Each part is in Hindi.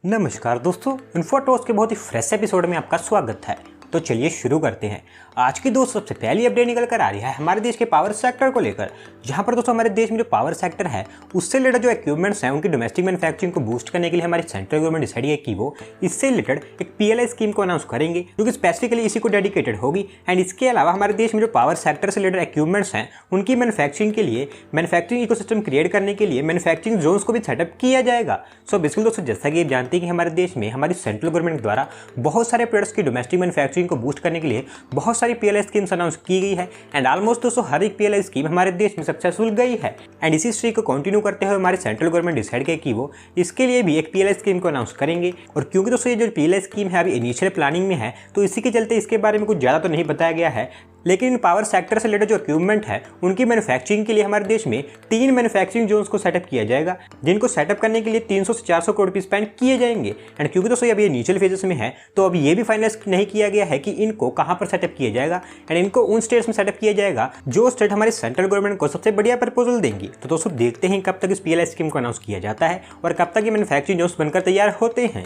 नमस्कार दोस्तों, इन्फोटॉस के बहुत ही फ्रेश एपिसोड में आपका स्वागत है। तो चलिए शुरू करते हैं। आज की दोस्तों सबसे पहली अपडेट निकल कर आ रही है हमारे देश के पावर सेक्टर को लेकर, जहां पर दोस्तों हमारे देश में जो पावर सेक्टर है उससे रिलेटेड जो इक्विपमेंट्स हैं उनकी डोमेस्टिक मैन्युफैक्चरिंग को बूस्ट करने के लिए हमारी सेंट्रल गवर्नमेंट डिसाइड किया कि वो इससे रिलेटेड एक PLI स्कीम को अनाउंस करेंगे जो कि स्पेसिफिकली इसी को डेडिकेटेड होगी। एंड इसके अलावा हमारे देश में जो पावर सेक्टर से रिलेटेड इक्विपमेंट्स हैं उनकी मैन्युफैक्चरिंग के लिए मैन्युफैक्चरिंग इकोसिस्टम क्रिएट करने के लिए मैन्युफैक्चरिंग जोन्स को भी सेटअप किया जाएगा। सो बेसिकली दोस्तों जैसा कि आप जानते हैं कि हमारे देश में हमारी सेंट्रल गवर्नमेंट द्वारा बहुत सारे प्रोडक्ट्स की डोमेस्टिक मैन्युफैक्चरिंग को बूस्ट करने के लिए बहुत सारी PLI स्कीम्स अनाउंस की गई है। एंड ऑलमोस्ट दोस्तों हर एक PLI स्कीम हमारे देश में सक्सेसफुल गई है। एंड इसी स्ट्रीक को कंटिन्यू करते हुए हमारी सेंट्रल गवर्नमेंट डिसाइड किया कि वो इसके लिए भी एक PLI स्कीम को अनाउंस करेंगे। और क्योंकि दोस्तों ये जो PLI स्कीम है अभी इनिशियल प्लानिंग में है, तो इसी के चलते इसके बारे में कुछ ज़्यादा तो नहीं बताया गया है। लेकिन इन पावर सेक्टर से रिलेटेड जो इक्विपमेंट है उनकी मैन्युफैक्चरिंग के लिए हमारे देश में 3 मैन्युफैक्चरिंग जोन्स को सेटअप किया जाएगा, जिनको सेटअप करने के लिए 300 से 400 करोड़ रुपये स्पेंड किए जाएंगे। एंड क्योंकि दोस्तों अभी ये इनिशियल फेजेस में है, तो अभी ये भी फाइनलाइज नहीं किया गया है कि इनको कहाँ पर सेटअप किया जाएगा। एंड इनको उन स्टेट्स में सेटअप किया जाएगा जो स्टेट हमारी सेंट्रल गवर्नमेंट को सबसे बढ़िया प्रपोजल देंगी। तो दोस्तों देखते हैं कब तक इस PLI स्कीम को अनाउंस किया जाता है और कब तक ये मैन्युफैक्चरिंग जोन्स बनकर तैयार होते हैं।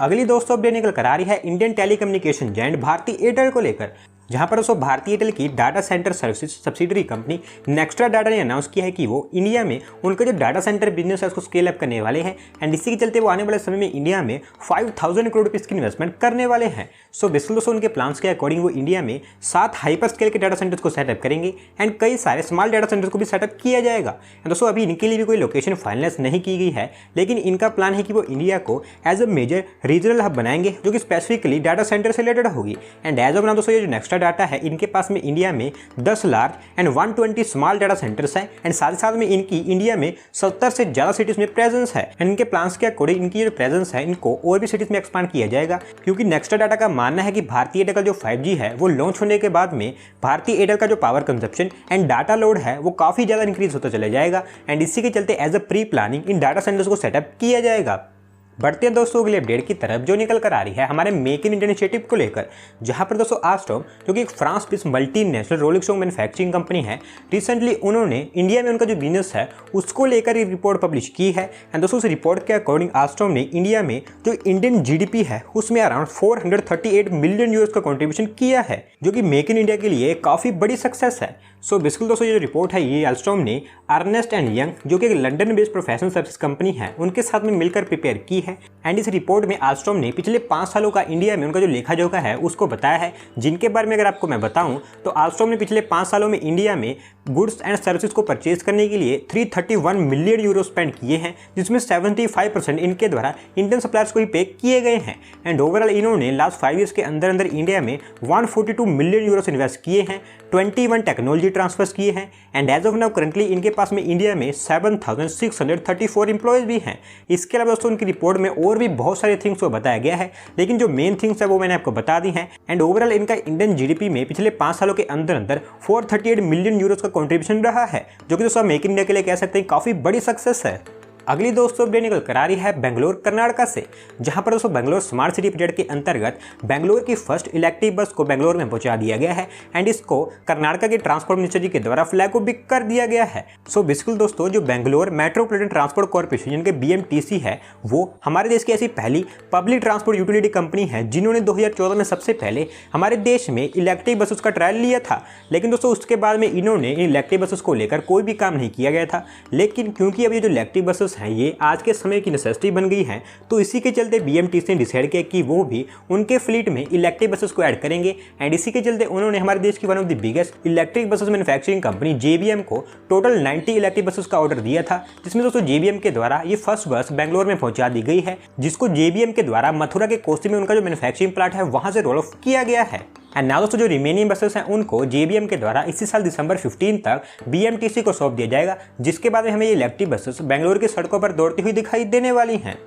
अगली दोस्तों अपडेट निकल कर आ रही है Indian telecommunication giant Bharti Airtel को लेकर, जहां पर दोस्तों भारती एयरटेल की data centre services subsidiary company Nextra data ने अनाउंस किया है कि वो इंडिया में उनका जो डाटा सेंटर बिजनेस है उसको स्केल अप करने वाले हैं। एंड इसी के चलते वो आने वाले समय में इंडिया में 5000 करोड़ रुपये की इन्वेस्टमेंट करने वाले हैं। सो बेसिकली दोस्तों उनके प्लान्स के अकॉर्डिंग वो इंडिया में 7 हाइपर स्केल के डाटा सेंटर्स को सेटअप करेंगे एंड कई सारे स्मॉल डाटा सेंटर्स को भी सेटअप किया जाएगा। दोस्तों अभी इनके लिए भी कोई लोकेशन फाइनलाइज नहीं की गई है, लेकिन इनका प्लान है कि वो इंडिया को as a major regional hub बनाएंगे जो कि स्पेसिफिकली डाटा सेंटर से रिलेटेड होगी। एंड एज ऑफ नाउ दोस्तों ये जो नेक्स्ट्रा डाटा है इनके पास में इंडिया में 10 large and 120 small data centres हैं। एंड साथ ही साथ में इनकी इंडिया में 70 से ज़्यादा सिटीज़ में प्रेजेंस है। एंड इनके प्लान्स के अकॉर्डिंग इनकी जो प्रेजेंस है इनको और भी सिटीज़ में एक्सपांड किया जाएगा, क्योंकि नेक्स्ट्रा डाटा का मानना है कि भारतीय एयरटेल का जो 5G है वो लॉन्च होने के बाद में भारतीय एयरटेल का जो power consumption and data load है वो काफ़ी ज़्यादा इंक्रीज होता चला जाएगा। एंड इसी के चलते एज अ प्री प्लानिंग इन डाटा सेंटर्स को सेटअप किया जाएगा। बढ़ते हैं दोस्तों अगले अपडेट की तरफ जो निकल कर आ रही है हमारे मेक इन इंडिया इनिशिएटिव को लेकर, जहां पर दोस्तों आस्टॉम जो कि एक France based multinational rolling stock manufacturing company है, रिसेंटली उन्होंने इंडिया में उनका जो बिजनेस है उसको लेकर एक रिपोर्ट पब्लिश की है। एंड दोस्तों उस रिपोर्ट के अकॉर्डिंग आस्टॉम ने इंडिया में जो इंडियन GDP है उसमें अराउंड 438 मिलियन यूरोज का कॉन्ट्रीब्यूशन किया है, जो कि मेक इन इंडिया के लिए काफ़ी बड़ी सक्सेस है। सो बेसिकली दोस्तों ये जो रिपोर्ट है ये आस्टॉम ने अर्नेस्ट एंड यंग जो कि एक London based professional service company है उनके साथ में मिलकर प्रिपेयर की है। एंड इस रिपोर्ट में आस्टॉम ने पिछले 5 सालों का इंडिया में उनका जो लेखा जोखा है उसको बताया है, जिनके बारे में अगर आपको मैं बताऊं तो आस्टॉम ने पिछले 5 सालों में इंडिया में गुड्स एंड सर्विसेज को परचेज करने के लिए 331 मिलियन यूरो स्पेंड किए हैं, जिसमें 75% इनके द्वारा इंडियन सप्लायर्स को ही पे किए गए हैं। एंड ओवरऑल इन्होंने लास्ट 5 ईयर्स के अंदर अंदर इंडिया में 142 मिलियन यूरोस इन्वेस्ट किए हैं, 21 टेक्नोलॉजी ट्रांसफर्स किए हैं। And as of now currently इनके पास में इंडिया में 7634 एम्प्लॉयज़ भी हैं। इसके अलावा दोस्तों उनकी रिपोर्ट में और भी बहुत सारे थिंग्स को बताया गया है, लेकिन जो मेन थिंग्स है वो मैंने आपको बता दी हैं। एंड ओवरऑल इनका इंडियन GDP में पिछले 5 सालों के अंदर अंदर 438 मिलियन यूरोस का कंट्रीब्यूशन रहा है, जो कि दोस्तों मेक इन इंडिया के लिए कह सकते हैं काफ़ी बड़ी सक्सेस है। अगली दोस्तों अपडेट निकल कर आ रही है बेंगलोर कर्नाटका से, जहां पर दोस्तों बेंगलोर स्मार्ट सिटी प्रोजेक्ट के अंतर्गत बेंगलोर की फर्स्ट इलेक्ट्रिक बस को बेंगलोर में पहुंचा दिया गया है। एंड इसको कर्नाटका के ट्रांसपोर्ट मिनिस्टर जी के द्वारा फ्लैग को भी कर दिया गया है। सो बेसिकली दोस्तों जो बेंगलोर मेट्रोपॉलिटन ट्रांसपोर्ट कॉर्पोरेशन जिनके BMTC है वो हमारे देश की ऐसी पहली पब्लिक ट्रांसपोर्ट यूटिलिटी कंपनी है जिन्होंने 2014 में सबसे पहले हमारे देश में इलेक्ट्रिक बसेस का ट्रायल लिया था। लेकिन दोस्तों उसके बाद में इन्होंने इन इलेक्ट्रिक बसेस को लेकर कोई भी काम नहीं किया गया था। लेकिन क्योंकि अब ये जो इलेक्ट्रिक बसेस हैं ये आज के समय की नेसेसिटी बन गई है, तो इसी के चलते BMTC ने डिसाइड किया कि वो भी उनके फ्लीट में इलेक्ट्रिक बसेस को ऐड करेंगे। एंड इसी के चलते उन्होंने हमारे देश की one of the biggest electric buses manufacturing company JBM को टोटल 90 इलेक्ट्रिक बसेस का ऑर्डर दिया था, जिसमें दोस्तों JBM के द्वारा ये फर्स्ट बस बेंगलोर में पहुंचा दी गई है, जिसको JBM के द्वारा मथुरा के कोसी में उनका जो मैन्युफैक्चरिंग प्लांट है वहां से रोल ऑफ किया गया है। एंड नाउ दोस्तों जो रिमेनिंग बसेस हैं उनको JBM के द्वारा इसी साल दिसंबर 15 तक BMTC को सौंप दिया जाएगा, जिसके बाद में हमें ये इलेक्ट्रिक बसेस बेंगलोर की सड़कों पर दौड़ती हुई दिखाई देने वाली हैं।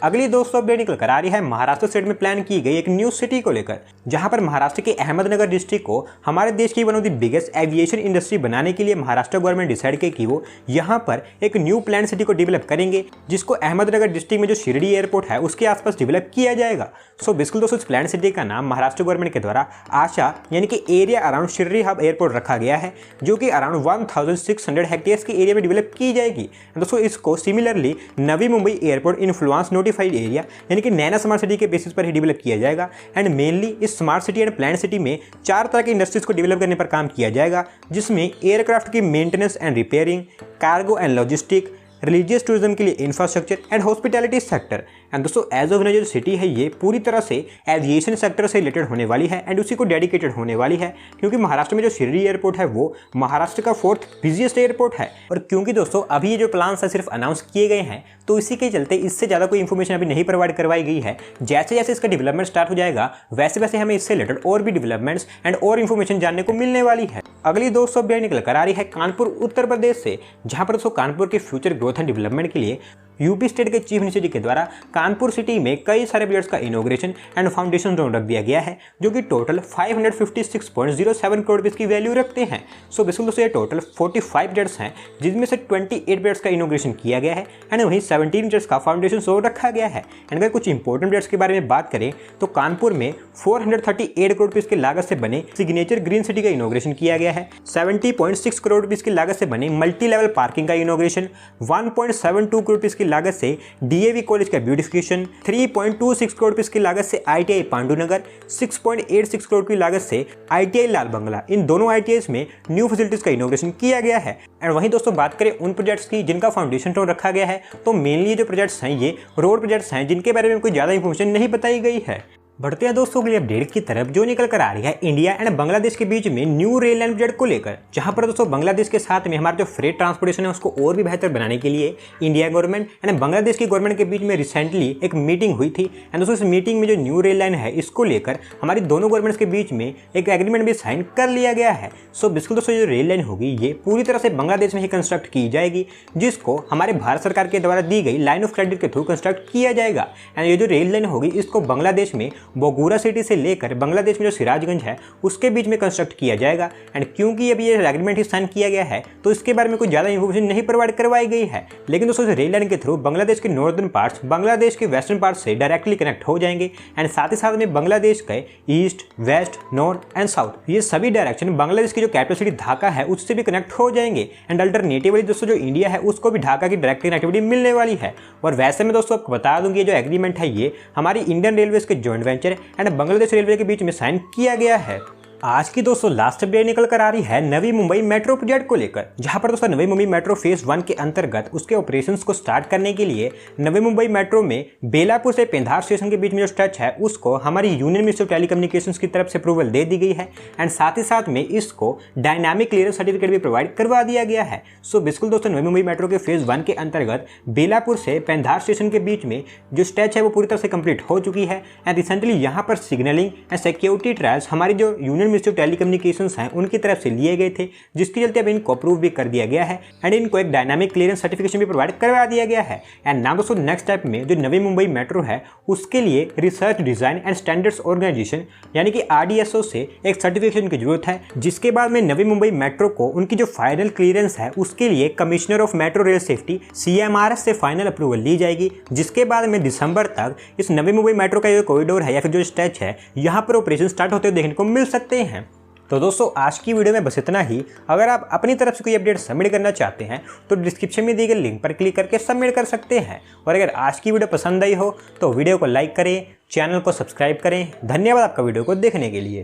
अगली दोस्तों अपडेट निकल कर आ रही है महाराष्ट्र स्टेट में प्लान की गई एक न्यू सिटी को लेकर, जहां पर महाराष्ट्र के अहमदनगर डिस्ट्रिक्ट को हमारे देश की one of the biggest aviation industry बनाने के लिए महाराष्ट्र गवर्नमेंट डिसाइड किया कि वो यहां पर एक न्यू प्लान सिटी को डेवलप करेंगे, जिसको अहमदनगर डिस्ट्रिक्ट में जो शिरडी एयरपोर्ट है उसके आसपास डेवलप किया जाएगा। सो बिल्कुल दोस्तों इस प्लान सिटी का नाम महाराष्ट्र गवर्नमेंट के द्वारा आशा यानी कि area around Shirdi hub airport रखा गया है, जो कि अराउंड 1600 हेक्टेयर्स के एरिया में डेवलप की जाएगी। दोस्तों इसको similarly Navi Mumbai airport influence not notified area यानी कि नैना स्मार्ट सिटी के बेसिस पर ही डेवलप किया जाएगा। एंड मेनली इस smart city and plan city में 4 तरह की इंडस्ट्रीज को डेवलप करने पर काम किया जाएगा, जिसमें एयरक्राफ्ट की maintenance and repairing, cargo and logistic, religious tourism के लिए infrastructure and hospitality sector. And दोस्तों एज ऑफ नाउ जो सिटी है ये पूरी तरह से एविएशन सेक्टर से रिलेटेड होने वाली है एंड उसी को डेडिकेटेड होने वाली है, क्योंकि महाराष्ट्र में जो शिर्डी एयरपोर्ट है वो महाराष्ट्र का 4th बिजिएस्ट एयरपोर्ट है। और क्योंकि दोस्तों अभी ये जो प्लान्स है सिर्फ अनाउंस किए गए हैं, तो इसी के चलते इससे ज़्यादा कोई इन्फॉर्मेशन अभी नहीं प्रोवाइड करवाई गई है। जैसे जैसे इसका डेवलपमेंट स्टार्ट हो जाएगा वैसे वैसे हमें इससे रिलेटेड और भी डेवलपमेंट्स एंड और इन्फॉर्मेशन जानने को मिलने वाली है। अगली दोस्तों अपडेट निकल कर आ रही है कानपुर उत्तर प्रदेश से, जहां पर दोस्तों कानपुर के फ्यूचर ग्रोथ एंड डेवलपमेंट के लिए यूपी स्टेट के चीफ मिनिस्टर जी के द्वारा कानपुर सिटी में कई सारे प्रोजेक्ट्स का इनॉग्रेशन एंड फाउंडेशन स्टोन रख दिया गया है, जो कि टोटल 556.07 करोड़ रुपये की वैल्यू रखते हैं। सो बेसिकली दोस्तों ये टोटल 45 प्रोजेक्ट्स हैं, जिसमें से 28 प्रोजेक्ट्स का इनॉग्रेशन किया गया है एंड वहीं 17 प्रोजेक्ट्स का फाउंडेशन स्टोन रखा गया है। एंड अगर कुछ इंपॉर्टेंट प्रोजेक्ट्स के बारे में बात करें तो कानपुर में 438 करोड़ रुपये की लागत से बने सिग्नेचर ग्रीन सिटी का इनॉग्रेशन किया गया है, 70.6 करोड़ रुपये की लागत से बने मल्टी लेवल पार्किंग का इनॉग्रेशन, 1.72 करोड़ रुपये की लागत से डीएवी कॉलेज का ब्यूटिफिकेशन, 3.26 करोड़ रुपए की लागत से आईटीआई पांडुनगर, 6.86 करोड़ की लागत से आईटीआई लाल बंगला, इन दोनों आईटीआईस में न्यू फैसिलिटीज का इनॉग्रेशन किया गया है। एंड वहीं दोस्तों बात करें उन प्रोजेक्ट्स की जिनका फाउंडेशन स्टोन रखा गया है, तो मेनली जो प्रोजेक्ट्स हैं ये रोड प्रोजेक्ट्स हैं, जिनके बारे में कोई ज़्यादा इंफॉर्मेशन नहीं बताई गई है। बढ़ते हैं दोस्तों अगली अपडेट की तरफ, जो निकल कर आ रही है इंडिया एंड बांग्लादेश के बीच में न्यू रेल लाइन प्रोजेक्ट को लेकर, जहां पर दोस्तों बांग्लादेश के साथ में हमारा जो फ्रेट ट्रांसपोर्टेशन है उसको और भी बेहतर बनाने के लिए इंडिया गवर्नमेंट एंड बांग्लादेश की गवर्नमेंट के बीच में रिसेंटली एक मीटिंग हुई थी। एंड दोस्तों इस मीटिंग में जो न्यू रेल लाइन है इसको लेकर हमारी दोनों गवर्नमेंट्स के बीच में एक एग्रीमेंट भी साइन कर लिया गया है। सो बिल्कुल दोस्तों जो रेल लाइन होगी ये पूरी तरह से बांग्लादेश में ही कंस्ट्रक्ट की जाएगी, जिसको हमारे भारत सरकार के द्वारा दी गई लाइन ऑफ क्रेडिट के थ्रू कंस्ट्रक्ट किया जाएगा। एंड ये जो रेल लाइन होगी इसको बांग्लादेश में बोगुरा सिटी से लेकर बांग्लादेश में जो सिराजगंज है उसके बीच में कंस्ट्रक्ट किया जाएगा। एंड क्योंकि अभी ये एग्रीमेंट ही साइन किया गया है तो इसके बारे में कोई ज़्यादा इन्फॉर्मेशन नहीं प्रोवाइड करवाई गई है, लेकिन दोस्तों रेल लाइन के थ्रू बांग्लादेश के नॉर्दर्न पार्ट्स बांग्लादेश के वेस्टर्न पार्ट से डायरेक्टली कनेक्ट हो जाएंगे। एंड साथ ही साथ में बांग्लादेश के east, west, north and south ये सभी डायरेक्शन बांग्लादेश की जो कैपिटल सिटी ढाका है उससे भी कनेक्ट हो जाएंगे। एंड अल्टरनेटिवली दोस्तों जो इंडिया है उसको भी ढाका की डायरेक्ट कनेक्टिविटी मिलने वाली है। और वैसे में दोस्तों आपको बता दूंगी जो एग्रीमेंट है ये हमारी इंडियन रेलवेज के joint venture and Bangladesh railway के बीच में साइन किया गया है। आज की दोस्तों लास्ट अपडेट निकल कर आ रही है नवी मुंबई मेट्रो प्रोजेक्ट को लेकर, जहां पर दोस्तों नवी मुंबई मेट्रो फेज 1 के अंतर्गत उसके ऑपरेशंस को स्टार्ट करने के लिए नवी मुंबई मेट्रो में बेलापुर से पेंधार स्टेशन के बीच में जो स्ट्रेच है उसको हमारी यूनियन मिनिस्ट्री ऑफ टेलीकम्युनिकेशंस की तरफ से अप्रूवल दे दी गई है। एंड साथ ही साथ में इसको डायनामिक क्लियरेंस सर्टिफिकेट भी प्रोवाइड करवा दिया गया है। सो बिल्कुल दोस्तों नवी मुंबई मेट्रो के फेज 1 के अंतर्गत बेलापुर से पेंधार स्टेशन के बीच में जो स्ट्रेच है वो पूरी तरह से कंप्लीट हो चुकी है। एंड रिसेंटली यहाँ पर सिग्नलिंग एंड सिक्योरिटी ट्रायल्स हमारी जो यूनियन मिनिस्ट्री ऑफ टेलीकम्युनिकेशंस हैं उनकी तरफ से लिए गए थे, जिसके चलते अब इनको अप्रूव भी कर दिया गया है एंड इनको एक डायनामिक क्लियरेंस सर्टिफिकेशन भी प्रोवाइड करवा दिया गया है। एंड नाउ दोस्तों नेक्स्ट स्टेप में जो नवी मुंबई मेट्रो है उसके लिए research design and standards organisation यानी कि RDSO से एक सर्टिफिकेशन की जरूरत है, जिसके बाद में नवी मुंबई मेट्रो को उनकी जो फाइनल क्लियरेंस है उसके लिए commissioner of metro rail safety CMRS से फाइनल अप्रूवल ली जाएगी, जिसके बाद में दिसंबर तक इस नवी मुंबई मेट्रो का जो कॉरिडोर है या फिर जो स्ट्रेच है यहाँ पर ऑपरेशन स्टार्ट होते हुए देखने को मिल सकते हैं। तो दोस्तों आज की वीडियो में बस इतना ही। अगर आप अपनी तरफ से कोई अपडेट सबमिट करना चाहते हैं तो डिस्क्रिप्शन में दिए गए लिंक पर क्लिक करके सबमिट कर सकते हैं। और अगर आज की वीडियो पसंद आई हो तो वीडियो को लाइक करें, चैनल को सब्सक्राइब करें। धन्यवाद आपका वीडियो को देखने के लिए।